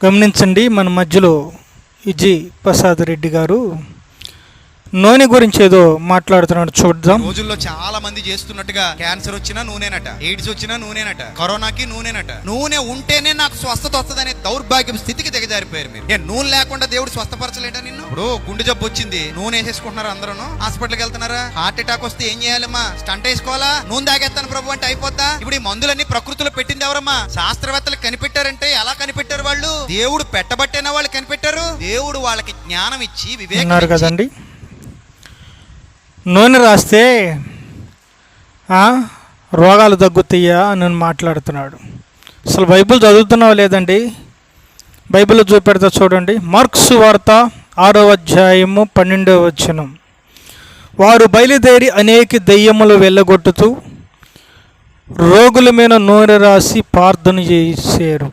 గమనించండి, మన మధ్యలో విజి ప్రసాద్ రెడ్డి గారు నూనె గురించి ఏదో మాట్లాడుతున్నాడు, చూద్దాం. రోజుల్లో చాలా మంది చేస్తున్నట్టుగా క్యాన్సర్ వచ్చినా నూనెనట, ఎయిడ్స్ వచ్చినా నూనెనట, కరోనాకి నూనెనట. నూనె ఉంటేనే నాకు స్వస్థత వస్తుందనే దౌర్భాగ్యం స్థితికి దిగజారిపోయారు మీరు. నూనె లేకుండా దేవుడు స్వస్థపరచలేట నిన్ను? ఇప్పుడు గుండె జబ్బు వచ్చింది, నూనె వేసేసుకుంటున్నారు అందరూ. హాస్పిటల్కి వెళ్తున్నారా? హార్ట్ అటాక్ వస్తే ఏం చేయాలమ్మా? స్టంట్ వేసుకోవాలా? నూనె తాగేస్తాను ప్రభు అంటే అయిపోద్దా? ఇప్పుడు ఈ మందులన్నీ ప్రకృతిలో పెట్టింది ఎవరమ్మా? శాస్త్రవేత్తలు కనిపెట్టారంటే ఎలా కనిపెట్టారు? వాళ్ళు దేవుడు పెట్టబట్టేనా వాళ్ళు కనిపెట్టారు. దేవుడు వాళ్ళకి జ్ఞానం ఇచ్చి వివేకం కదండి. నూనె రాస్తే రోగాలు తగ్గుతాయా అని మాట్లాడుతున్నాడు. అసలు బైబిల్ చదువుతున్నావా లేదండి? బైబిల్లో చూపెడతా చూడండి. మార్క్స్ వార్త 6వ అధ్యాయము 12వ వచనం. వారు బయలుదేరి అనేక దెయ్యములు వెళ్ళగొట్టుతూ రోగుల మీద నూనె రాసి ప్రార్థన చేశారు.